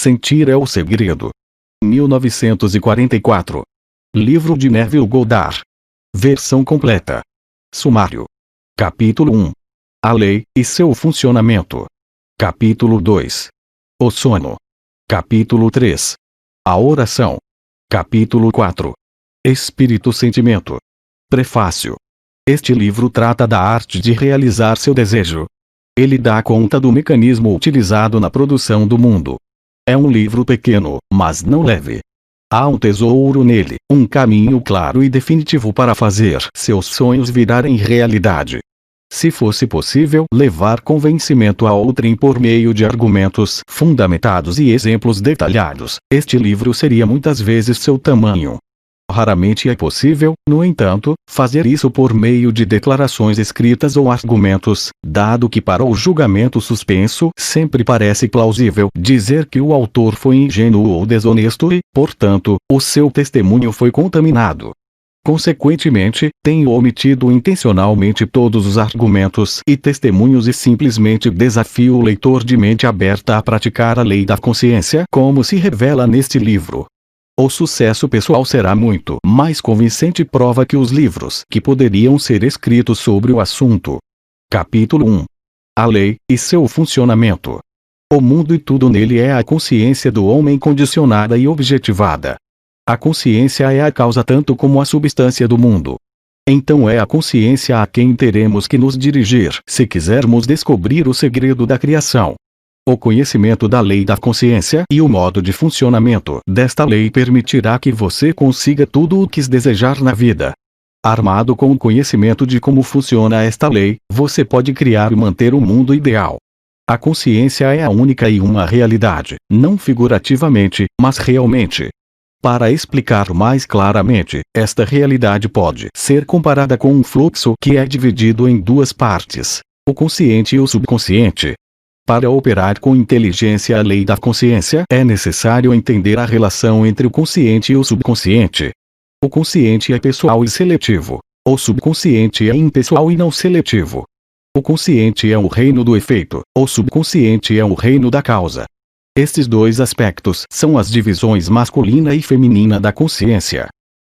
Sentir é o segredo. 1944. Livro de Neville Goddard. Versão completa. Sumário. Capítulo 1. A lei e seu funcionamento. Capítulo 2. O sono. Capítulo 3. A oração. Capítulo 4. Espírito-sentimento. Prefácio. Este livro trata da arte de realizar seu desejo. Ele dá conta do mecanismo utilizado na produção do mundo. É um livro pequeno, mas não leve. Há um tesouro nele, um caminho claro e definitivo para fazer seus sonhos virarem realidade. Se fosse possível levar convencimento a outrem por meio de argumentos fundamentados e exemplos detalhados, este livro seria muitas vezes seu tamanho. Raramente é possível, no entanto, fazer isso por meio de declarações escritas ou argumentos, dado que para o julgamento suspenso sempre parece plausível dizer que o autor foi ingênuo ou desonesto e, portanto, o seu testemunho foi contaminado. Consequentemente, tenho omitido intencionalmente todos os argumentos e testemunhos e simplesmente desafio o leitor de mente aberta a praticar a lei da consciência como se revela neste livro. O sucesso pessoal será muito mais convincente prova que os livros que poderiam ser escritos sobre o assunto. Capítulo 1. A lei e seu funcionamento. O mundo e tudo nele é a consciência do homem condicionada e objetivada. A consciência é a causa tanto como a substância do mundo. Então é a consciência a quem teremos que nos dirigir se quisermos descobrir o segredo da criação. O conhecimento da lei da consciência e o modo de funcionamento desta lei permitirá que você consiga tudo o que desejar na vida. Armado com o conhecimento de como funciona esta lei, você pode criar e manter o mundo ideal. A consciência é a única e uma realidade, não figurativamente, mas realmente. Para explicar mais claramente, esta realidade pode ser comparada com um fluxo que é dividido em duas partes, o consciente e o subconsciente. Para operar com inteligência a lei da consciência, é necessário entender a relação entre o consciente e o subconsciente. O consciente é pessoal e seletivo. O subconsciente é impessoal e não seletivo. O consciente é o reino do efeito, o subconsciente é o reino da causa. Estes dois aspectos são as divisões masculina e feminina da consciência.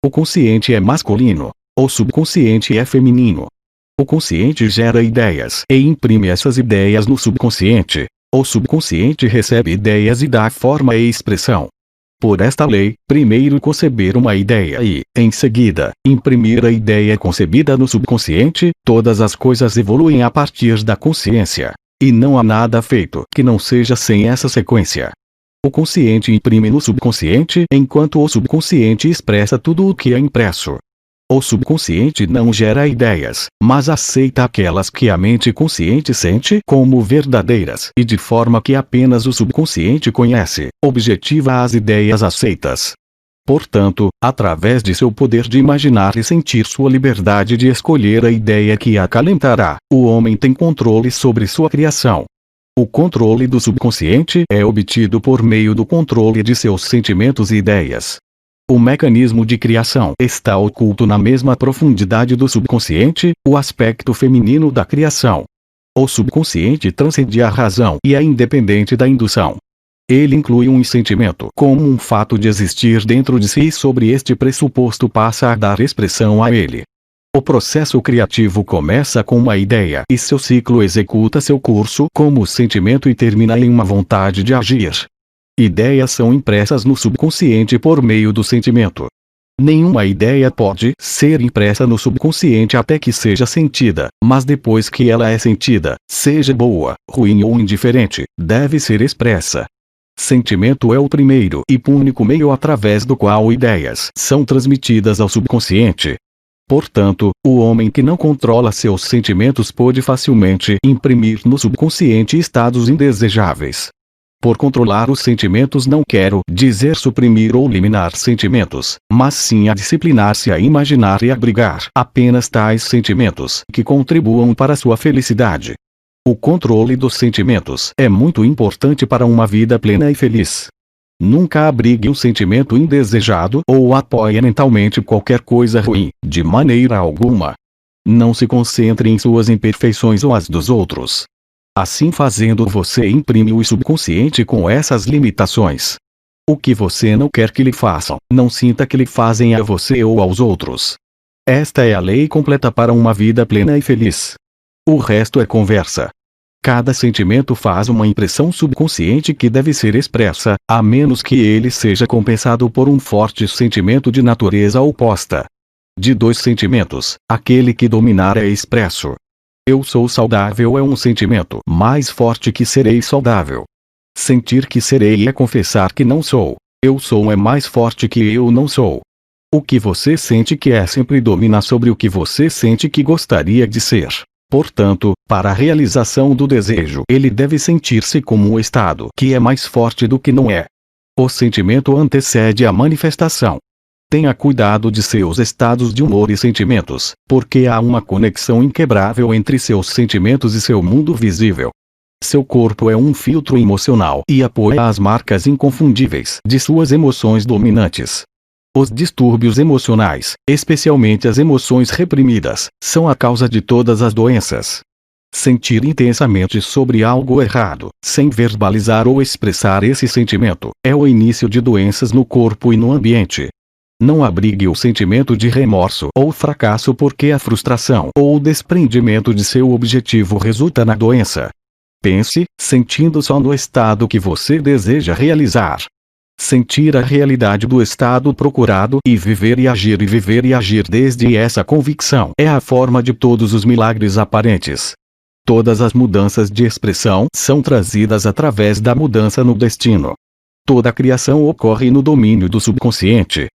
O consciente é masculino, o subconsciente é feminino. O consciente gera ideias e imprime essas ideias no subconsciente. O subconsciente recebe ideias e dá forma e expressão. Por esta lei, primeiro conceber uma ideia e, em seguida, imprimir a ideia concebida no subconsciente, todas as coisas evoluem a partir da consciência. E não há nada feito que não seja sem essa sequência. O consciente imprime no subconsciente, enquanto o subconsciente expressa tudo o que é impresso. O subconsciente não gera ideias, mas aceita aquelas que a mente consciente sente como verdadeiras e de forma que apenas o subconsciente conhece, objetiva as ideias aceitas. Portanto, através de seu poder de imaginar e sentir sua liberdade de escolher a ideia que acalentará, o homem tem controle sobre sua criação. O controle do subconsciente é obtido por meio do controle de seus sentimentos e ideias. O mecanismo de criação está oculto na mesma profundidade do subconsciente, o aspecto feminino da criação. O subconsciente transcende a razão e é independente da indução. Ele inclui um sentimento como um fato de existir dentro de si e sobre este pressuposto passa a dar expressão a ele. O processo criativo começa com uma ideia e seu ciclo executa seu curso como sentimento e termina em uma vontade de agir. Ideias são impressas no subconsciente por meio do sentimento. Nenhuma ideia pode ser impressa no subconsciente até que seja sentida, mas depois que ela é sentida, seja boa, ruim ou indiferente, deve ser expressa. Sentimento é o primeiro e único meio através do qual ideias são transmitidas ao subconsciente. Portanto, o homem que não controla seus sentimentos pode facilmente imprimir no subconsciente estados indesejáveis. Por controlar os sentimentos não quero dizer suprimir ou eliminar sentimentos, mas sim a disciplinar-se a imaginar e abrigar apenas tais sentimentos que contribuam para sua felicidade. O controle dos sentimentos é muito importante para uma vida plena e feliz. Nunca abrigue um sentimento indesejado ou apoie mentalmente qualquer coisa ruim, de maneira alguma. Não se concentre em suas imperfeições ou as dos outros. Assim fazendo, você imprime o subconsciente com essas limitações. O que você não quer que lhe façam, não sinta que lhe fazem a você ou aos outros. Esta é a lei completa para uma vida plena e feliz. O resto é conversa. Cada sentimento faz uma impressão subconsciente que deve ser expressa, a menos que ele seja compensado por um forte sentimento de natureza oposta. De dois sentimentos, aquele que dominar é expresso. Eu sou saudável é um sentimento mais forte que serei saudável. Sentir que serei é confessar que não sou. Eu sou é mais forte que eu não sou. O que você sente que é sempre domina sobre o que você sente que gostaria de ser. Portanto, para a realização do desejo, ele deve sentir-se como um estado que é mais forte do que não é. O sentimento antecede a manifestação. Tenha cuidado de seus estados de humor e sentimentos, porque há uma conexão inquebrável entre seus sentimentos e seu mundo visível. Seu corpo é um filtro emocional e apoia as marcas inconfundíveis de suas emoções dominantes. Os distúrbios emocionais, especialmente as emoções reprimidas, são a causa de todas as doenças. Sentir intensamente sobre algo errado, sem verbalizar ou expressar esse sentimento, é o início de doenças no corpo e no ambiente. Não abrigue o sentimento de remorso ou fracasso porque a frustração ou o desprendimento de seu objetivo resulta na doença. Pense, sentindo só no estado que você deseja realizar. Sentir a realidade do estado procurado e viver e agir desde essa convicção é a forma de todos os milagres aparentes. Todas as mudanças de expressão são trazidas através da mudança no destino. Toda a criação ocorre no domínio do subconsciente.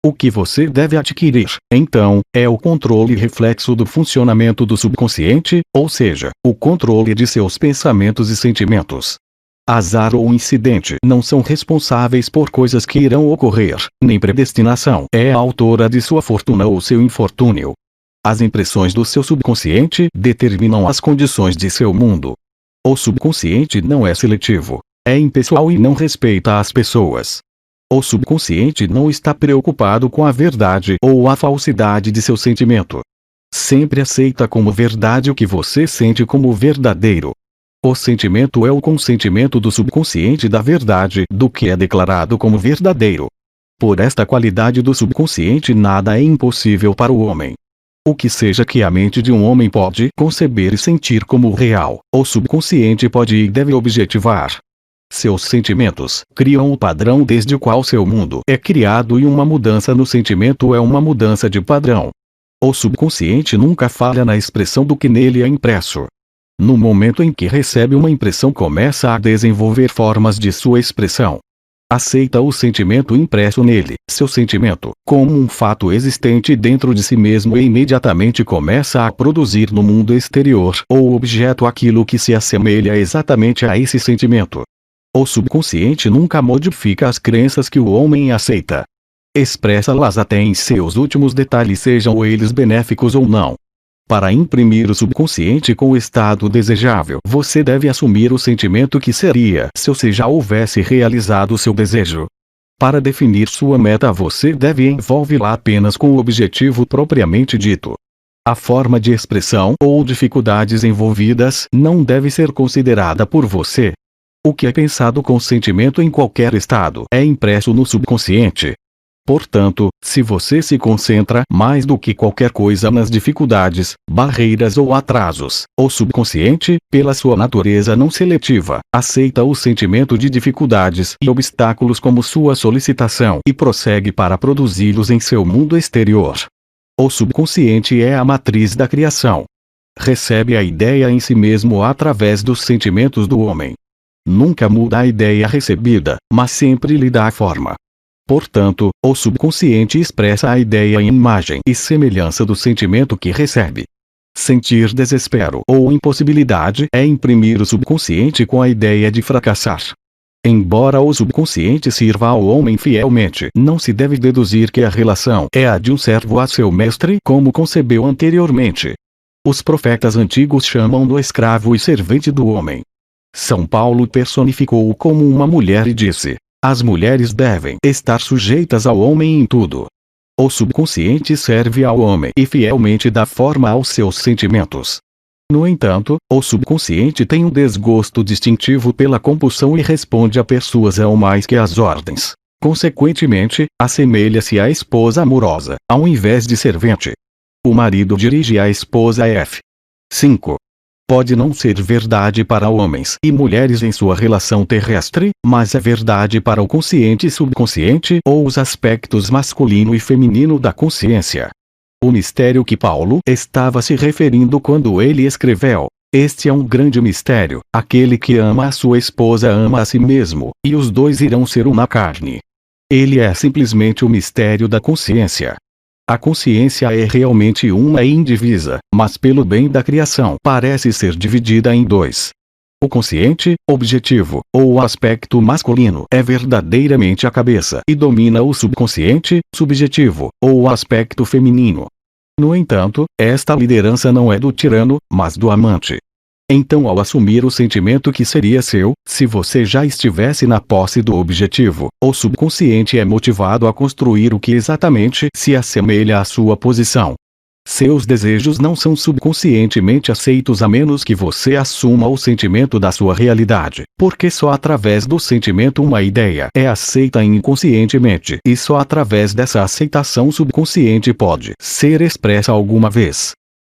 O que você deve adquirir, então, é o controle reflexo do funcionamento do subconsciente, ou seja, o controle de seus pensamentos e sentimentos. Azar ou incidente não são responsáveis por coisas que irão ocorrer, nem predestinação é a autora de sua fortuna ou seu infortúnio. As impressões do seu subconsciente determinam as condições de seu mundo. O subconsciente não é seletivo, é impessoal e não respeita as pessoas. O subconsciente não está preocupado com a verdade ou a falsidade de seu sentimento. Sempre aceita como verdade o que você sente como verdadeiro. O sentimento é o consentimento do subconsciente da verdade do que é declarado como verdadeiro. Por esta qualidade do subconsciente nada é impossível para o homem. O que seja que a mente de um homem pode conceber e sentir como real, o subconsciente pode e deve objetivar. Seus sentimentos criam o padrão desde o qual seu mundo é criado e uma mudança no sentimento é uma mudança de padrão. O subconsciente nunca falha na expressão do que nele é impresso. No momento em que recebe uma impressão, começa a desenvolver formas de sua expressão. Aceita o sentimento impresso nele, seu sentimento, como um fato existente dentro de si mesmo e imediatamente começa a produzir no mundo exterior ou objeto aquilo que se assemelha exatamente a esse sentimento. O subconsciente nunca modifica as crenças que o homem aceita. Expressa-las até em seus últimos detalhes, sejam eles benéficos ou não. Para imprimir o subconsciente com o estado desejável, você deve assumir o sentimento que seria se já houvesse realizado seu desejo. Para definir sua meta, você deve envolvê-la apenas com o objetivo propriamente dito. A forma de expressão ou dificuldades envolvidas não deve ser considerada por você. O que é pensado com sentimento em qualquer estado é impresso no subconsciente. Portanto, se você se concentra mais do que qualquer coisa nas dificuldades, barreiras ou atrasos, o subconsciente, pela sua natureza não seletiva, aceita o sentimento de dificuldades e obstáculos como sua solicitação e prossegue para produzi-los em seu mundo exterior. O subconsciente é a matriz da criação. Recebe a ideia em si mesmo através dos sentimentos do homem. Nunca muda a ideia recebida, mas sempre lhe dá a forma. Portanto, o subconsciente expressa a ideia em imagem e semelhança do sentimento que recebe. Sentir desespero ou impossibilidade é imprimir o subconsciente com a ideia de fracassar. Embora o subconsciente sirva ao homem fielmente, não se deve deduzir que a relação é a de um servo a seu mestre, como concebeu anteriormente. Os profetas antigos chamam do escravo e servente do homem. São Paulo personificou-o como uma mulher e disse: as mulheres devem estar sujeitas ao homem em tudo. O subconsciente serve ao homem e fielmente dá forma aos seus sentimentos. No entanto, o subconsciente tem um desgosto distintivo pela compulsão e responde à persuasão mais que às ordens. Consequentemente, assemelha-se à esposa amorosa, ao invés de servente. O marido dirige a esposa F. 5. Pode não ser verdade para homens e mulheres em sua relação terrestre, mas é verdade para o consciente e subconsciente ou os aspectos masculino e feminino da consciência. O mistério que Paulo estava se referindo quando ele escreveu: este é um grande mistério, aquele que ama a sua esposa ama a si mesmo, e os dois irão ser uma carne. Ele é simplesmente o mistério da consciência. A consciência é realmente uma e indivisa, mas pelo bem da criação parece ser dividida em dois. O consciente, objetivo, ou o aspecto masculino é verdadeiramente a cabeça e domina o subconsciente, subjetivo, ou o aspecto feminino. No entanto, esta liderança não é do tirano, mas do amante. Então, ao assumir o sentimento que seria seu, se você já estivesse na posse do objetivo, o subconsciente é motivado a construir o que exatamente se assemelha à sua posição. Seus desejos não são subconscientemente aceitos a menos que você assuma o sentimento da sua realidade, porque só através do sentimento uma ideia é aceita inconscientemente e só através dessa aceitação subconsciente pode ser expressa alguma vez.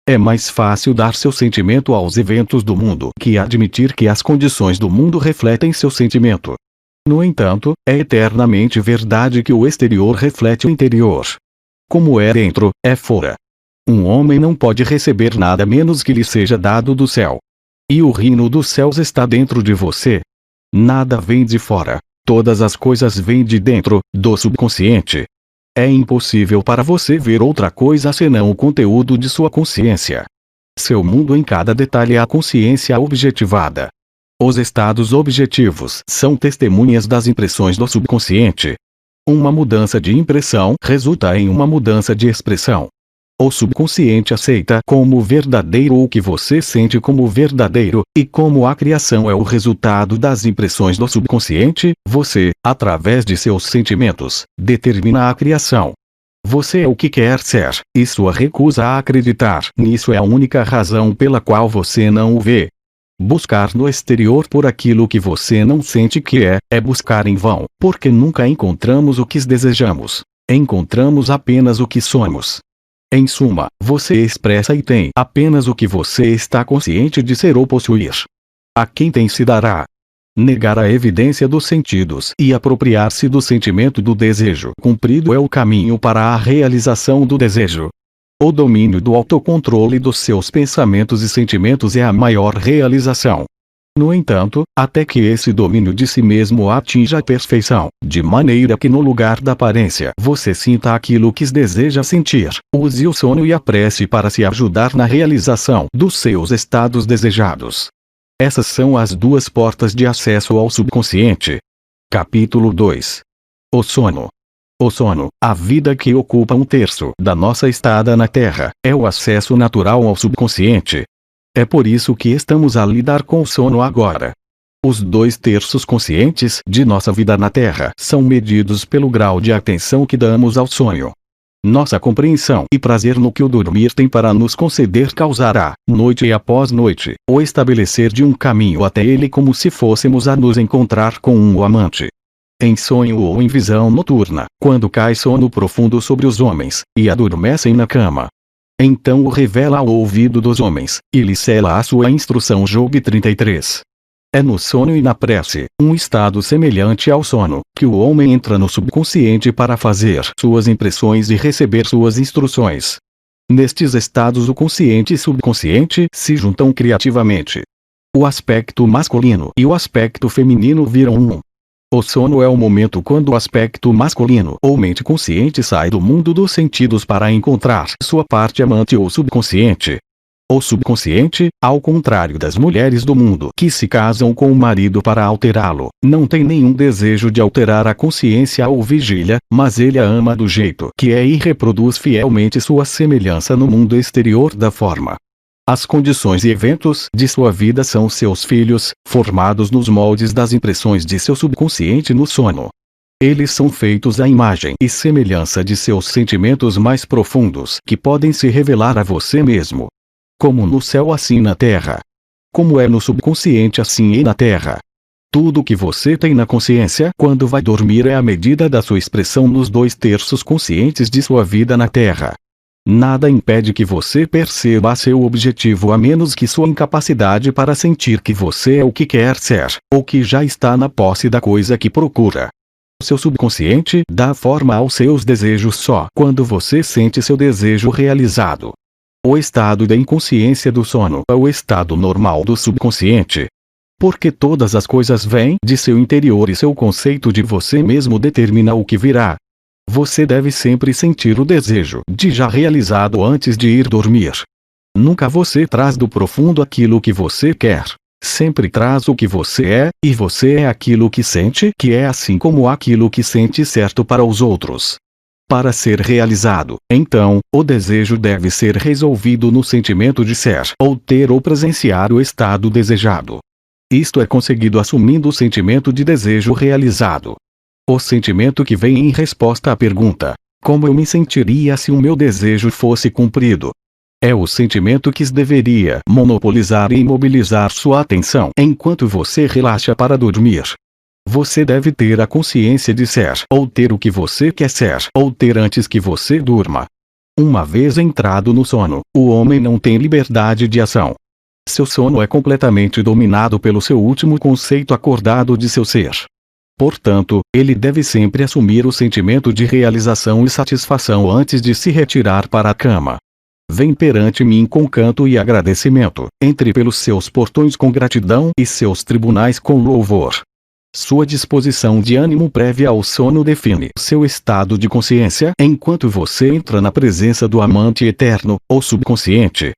É mais fácil dar seu sentimento aos eventos do mundo que admitir que as condições do mundo refletem seu sentimento. No entanto, é eternamente verdade que o exterior reflete o interior. Como é dentro, é fora. Um homem não pode receber nada menos que lhe seja dado do céu. E o reino dos céus está dentro de você. Nada vem de fora. Todas as coisas vêm de dentro, do subconsciente. É impossível para você ver outra coisa senão o conteúdo de sua consciência. Seu mundo em cada detalhe é a consciência objetivada. Os estados objetivos são testemunhas das impressões do subconsciente. Uma mudança de impressão resulta em uma mudança de expressão. O subconsciente aceita como verdadeiro o que você sente como verdadeiro, e como a criação é o resultado das impressões do subconsciente, você, através de seus sentimentos, determina a criação. Você é o que quer ser, e sua recusa a acreditar nisso é a única razão pela qual você não o vê. Buscar no exterior por aquilo que você não sente que é buscar em vão, porque nunca encontramos o que desejamos. Encontramos apenas o que somos. Em suma, você expressa e tem apenas o que você está consciente de ser ou possuir. A quem tem se dará. Negar a evidência dos sentidos e apropriar-se do sentimento do desejo cumprido é o caminho para a realização do desejo. O domínio do autocontrole dos seus pensamentos e sentimentos é a maior realização. No entanto, até que esse domínio de si mesmo atinja a perfeição, de maneira que no lugar da aparência você sinta aquilo que deseja sentir, use o sono e a prece para se ajudar na realização dos seus estados desejados. Essas são as duas portas de acesso ao subconsciente. Capítulo 2. O sono. O sono, a vida que ocupa 1/3 da nossa estada na Terra, é o acesso natural ao subconsciente. É por isso que estamos a lidar com o sono agora. Os 2/3 conscientes de nossa vida na Terra são medidos pelo grau de atenção que damos ao sonho. Nossa compreensão e prazer no que o dormir tem para nos conceder causará, noite após noite, o estabelecer de um caminho até ele como se fôssemos a nos encontrar com um amante. Em sonho ou em visão noturna, quando cai sono profundo sobre os homens, e adormecem na cama. Então o revela ao ouvido dos homens, e lhe sela a sua instrução. Job 33. É no sono e na prece, um estado semelhante ao sono, que o homem entra no subconsciente para fazer suas impressões e receber suas instruções. Nestes estados o consciente e subconsciente se juntam criativamente. O aspecto masculino e o aspecto feminino viram um. O sono é o momento quando o aspecto masculino ou mente consciente sai do mundo dos sentidos para encontrar sua parte amante ou subconsciente. O subconsciente, ao contrário das mulheres do mundo que se casam com o marido para alterá-lo, não tem nenhum desejo de alterar a consciência ou vigília, mas ele a ama do jeito que é e reproduz fielmente sua semelhança no mundo exterior da forma. As condições e eventos de sua vida são seus filhos, formados nos moldes das impressões de seu subconsciente no sono. Eles são feitos à imagem e semelhança de seus sentimentos mais profundos que podem se revelar a você mesmo. Como no céu assim na terra. Como é no subconsciente assim e na terra. Tudo que você tem na consciência quando vai dormir é a medida da sua expressão nos 2/3 conscientes de sua vida na terra. Nada impede que você perceba seu objetivo a menos que sua incapacidade para sentir que você é o que quer ser, ou que já está na posse da coisa que procura. Seu subconsciente dá forma aos seus desejos só quando você sente seu desejo realizado. O estado da inconsciência do sono é o estado normal do subconsciente. Porque todas as coisas vêm de seu interior e seu conceito de você mesmo determina o que virá. Você deve sempre sentir o desejo de já realizado antes de ir dormir. Nunca você traz do profundo aquilo que você quer. Sempre traz o que você é, e você é aquilo que sente que é assim como aquilo que sente certo para os outros. Para ser realizado, então, o desejo deve ser resolvido no sentimento de ser, ou ter ou presenciar o estado desejado. Isto é conseguido assumindo o sentimento de desejo realizado. O sentimento que vem em resposta à pergunta: como eu me sentiria se o meu desejo fosse cumprido? É o sentimento que deveria monopolizar e imobilizar sua atenção enquanto você relaxa para dormir. Você deve ter a consciência de ser, ou ter o que você quer ser, ou ter antes que você durma. Uma vez entrado no sono, o homem não tem liberdade de ação. Seu sono é completamente dominado pelo seu último conceito acordado de seu ser. Portanto, ele deve sempre assumir o sentimento de realização e satisfação antes de se retirar para a cama. Vem perante mim com canto e agradecimento, entre pelos seus portões com gratidão e seus tribunais com louvor. Sua disposição de ânimo prévia ao sono define seu estado de consciência enquanto você entra na presença do amante eterno, ou subconsciente.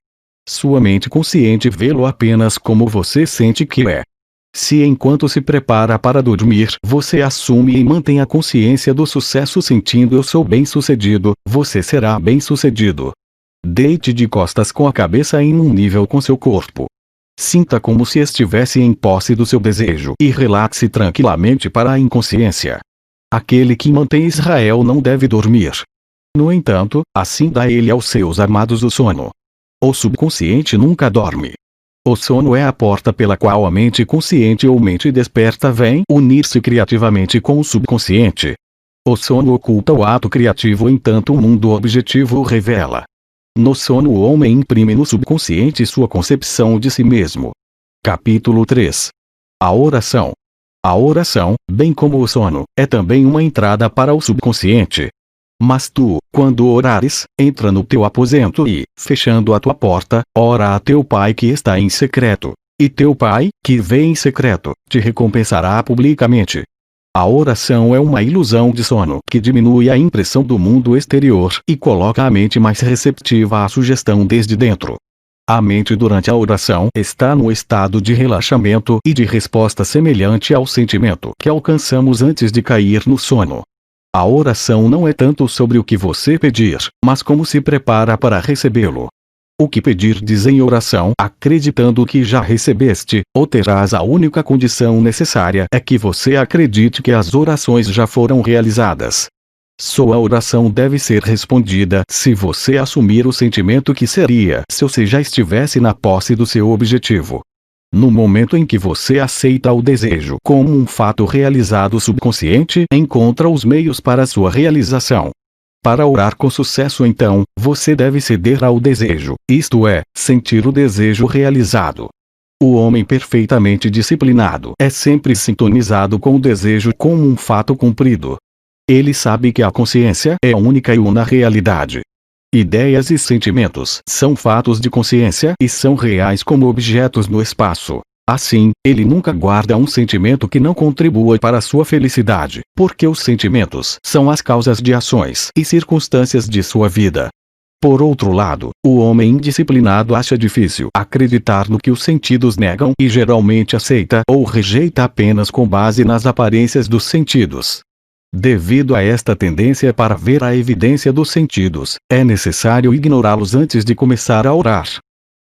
Sua mente consciente vê-lo apenas como você sente que é. Se enquanto se prepara para dormir você assume e mantém a consciência do sucesso sentindo eu sou bem-sucedido, você será bem-sucedido. Deite de costas com a cabeça em um nível com seu corpo. Sinta como se estivesse em posse do seu desejo e relaxe tranquilamente para a inconsciência. Aquele que mantém Israel não deve dormir. No entanto, assim dá ele aos seus amados o sono. O subconsciente nunca dorme. O sono é a porta pela qual a mente consciente ou mente desperta vem unir-se criativamente com o subconsciente. O sono oculta o ato criativo, entanto o mundo objetivo o revela. No sono o homem imprime no subconsciente sua concepção de si mesmo. Capítulo 3. A oração. A oração, bem como o sono, é também uma entrada para o subconsciente. Mas tu, quando orares, entra no teu aposento e, fechando a tua porta, ora a teu pai que está em secreto. E teu pai, que vê em secreto, te recompensará publicamente. A oração é uma ilusão de sono que diminui a impressão do mundo exterior e coloca a mente mais receptiva à sugestão desde dentro. A mente durante a oração está no estado de relaxamento e de resposta semelhante ao sentimento que alcançamos antes de cair no sono. A oração não é tanto sobre o que você pedir, mas como se prepara para recebê-lo. O que pedirdes em oração, acreditando que já recebeste, ou terás a única condição necessária é que você acredite que as orações já foram realizadas. Sua oração deve ser respondida se você assumir o sentimento que seria se você já estivesse na posse do seu objetivo. No momento em que você aceita o desejo como um fato realizado, o subconsciente encontra os meios para sua realização. Para orar com sucesso, então, você deve ceder ao desejo, isto é, sentir o desejo realizado. O homem perfeitamente disciplinado é sempre sintonizado com o desejo como um fato cumprido. Ele sabe que a consciência é a única e una realidade. Ideias e sentimentos são fatos de consciência e são reais como objetos no espaço. Assim, ele nunca guarda um sentimento que não contribua para sua felicidade, porque os sentimentos são as causas de ações e circunstâncias de sua vida. Por outro lado, o homem indisciplinado acha difícil acreditar no que os sentidos negam e geralmente aceita ou rejeita apenas com base nas aparências dos sentidos. Devido a esta tendência para ver a evidência dos sentidos, é necessário ignorá-los antes de começar a orar.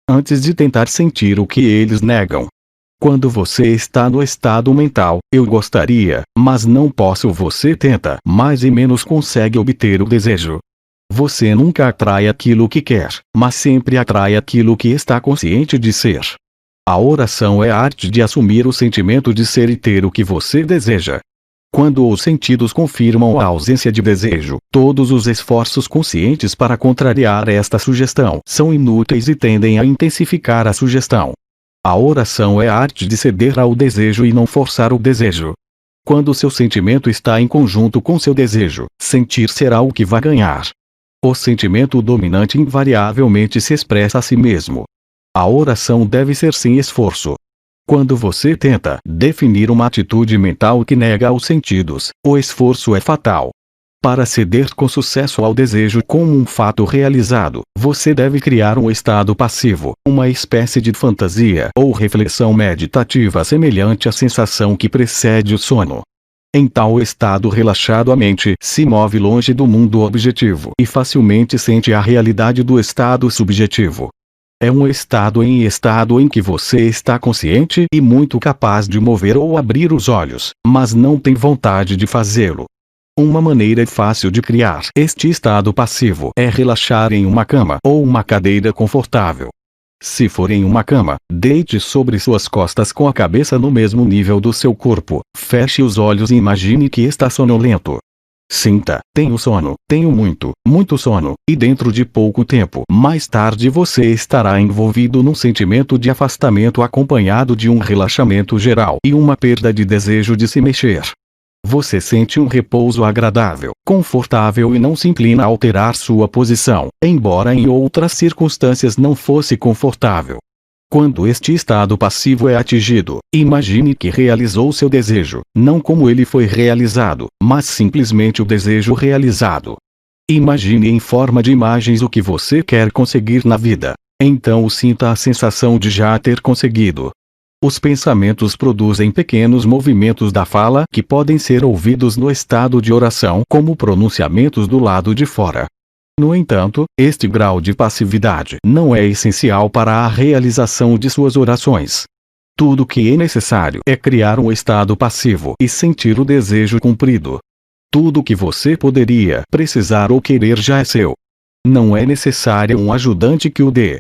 Antes de tentar sentir o que eles negam. Quando você está no estado mental, eu gostaria, mas não posso, você tenta, mais e menos consegue obter o desejo. Você nunca atrai aquilo que quer, mas sempre atrai aquilo que está consciente de ser. A oração é a arte de assumir o sentimento de ser e ter o que você deseja. Quando os sentidos confirmam a ausência de desejo, todos os esforços conscientes para contrariar esta sugestão são inúteis e tendem a intensificar a sugestão. A oração é a arte de ceder ao desejo e não forçar o desejo. Quando seu sentimento está em conjunto com seu desejo, sentir será o que vai ganhar. O sentimento dominante invariavelmente se expressa a si mesmo. A oração deve ser sem esforço. Quando você tenta definir uma atitude mental que nega os sentidos, o esforço é fatal. Para ceder com sucesso ao desejo como um fato realizado, você deve criar um estado passivo, uma espécie de fantasia ou reflexão meditativa semelhante à sensação que precede o sono. Em tal estado relaxado a mente se move longe do mundo objetivo e facilmente sente a realidade do estado subjetivo. É um estado em que você está consciente e muito capaz de mover ou abrir os olhos, mas não tem vontade de fazê-lo. Uma maneira fácil de criar este estado passivo é relaxar em uma cama ou uma cadeira confortável. Se for em uma cama, deite sobre suas costas com a cabeça no mesmo nível do seu corpo, feche os olhos e imagine que está sonolento. Sinta, tenho sono, tenho muito, muito sono, e dentro de pouco tempo mais tarde você estará envolvido num sentimento de afastamento acompanhado de um relaxamento geral e uma perda de desejo de se mexer. Você sente um repouso agradável, confortável e não se inclina a alterar sua posição, embora em outras circunstâncias não fosse confortável. Quando este estado passivo é atingido, imagine que realizou seu desejo, não como ele foi realizado, mas simplesmente o desejo realizado. Imagine em forma de imagens o que você quer conseguir na vida. Então sinta a sensação de já ter conseguido. Os pensamentos produzem pequenos movimentos da fala que podem ser ouvidos no estado de oração como pronunciamentos do lado de fora. No entanto, este grau de passividade não é essencial para a realização de suas orações. Tudo que é necessário é criar um estado passivo e sentir o desejo cumprido. Tudo que você poderia precisar ou querer já é seu. Não é necessário um ajudante que o dê.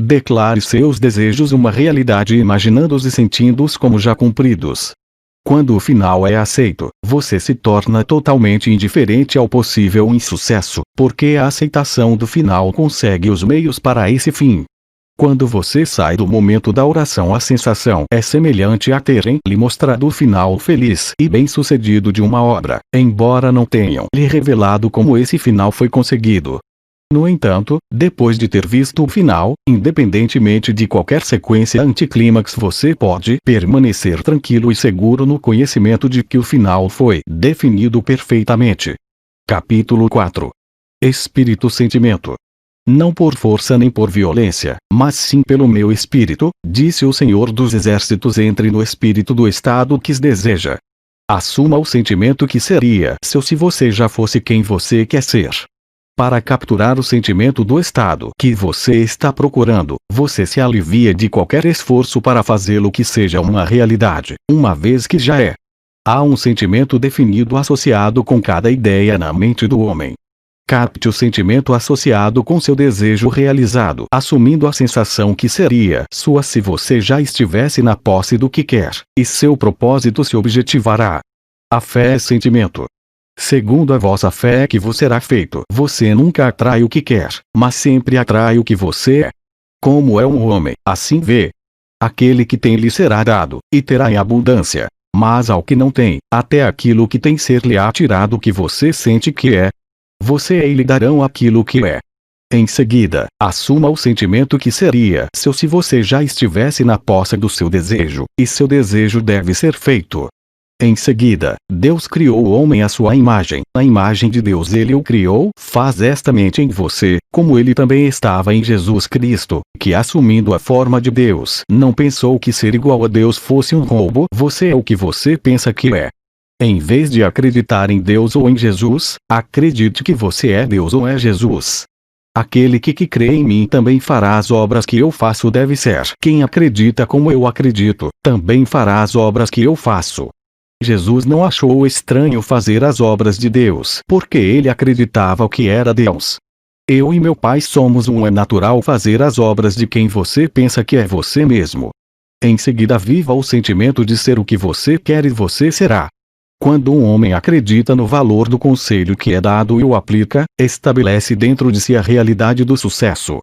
Declare seus desejos uma realidade imaginando-os e sentindo-os como já cumpridos. Quando o final é aceito, você se torna totalmente indiferente ao possível insucesso, porque a aceitação do final consegue os meios para esse fim. Quando você sai do momento da oração, a sensação é semelhante a terem lhe mostrado o final feliz e bem-sucedido de uma obra, embora não tenham lhe revelado como esse final foi conseguido. No entanto, depois de ter visto o final, independentemente de qualquer sequência anticlímax, você pode permanecer tranquilo e seguro no conhecimento de que o final foi definido perfeitamente. Capítulo 4. Espírito-sentimento. Não por força nem por violência, mas sim pelo meu espírito, disse o Senhor dos Exércitos, entre no espírito do estado que deseja. Assuma o sentimento que seria seu se você já fosse quem você quer ser. Para capturar o sentimento do estado que você está procurando, você se alivia de qualquer esforço para fazê-lo que seja uma realidade, uma vez que já é. Há um sentimento definido associado com cada ideia na mente do homem. Capte o sentimento associado com seu desejo realizado, assumindo a sensação que seria sua se você já estivesse na posse do que quer, e seu propósito se objetivará. A fé é sentimento. Segundo a vossa fé é que vos será feito. Você nunca atrai o que quer, mas sempre atrai o que você é. Como é um homem, assim vê. Aquele que tem lhe será dado, e terá em abundância. Mas ao que não tem, até aquilo que tem ser-lhe-á tirado o que você sente que é. Você e lhe darão aquilo que é. Em seguida, assuma o sentimento que seria seu se você já estivesse na posse do seu desejo, e seu desejo deve ser feito. Em seguida, Deus criou o homem à sua imagem. A imagem de Deus ele o criou. Faz esta mente em você, como ele também estava em Jesus Cristo, que assumindo a forma de Deus, não pensou que ser igual a Deus fosse um roubo. Você é o que você pensa que é. Em vez de acreditar em Deus ou em Jesus, acredite que você é Deus ou é Jesus. Aquele que crê em mim também fará as obras que eu faço deve ser. Quem acredita como eu acredito, também fará as obras que eu faço. Jesus não achou estranho fazer as obras de Deus, porque ele acreditava que era Deus. Eu e meu pai somos um. É natural fazer as obras de quem você pensa que é você mesmo. Em seguida, viva o sentimento de ser o que você quer e você será. Quando um homem acredita no valor do conselho que é dado e o aplica, estabelece dentro de si a realidade do sucesso.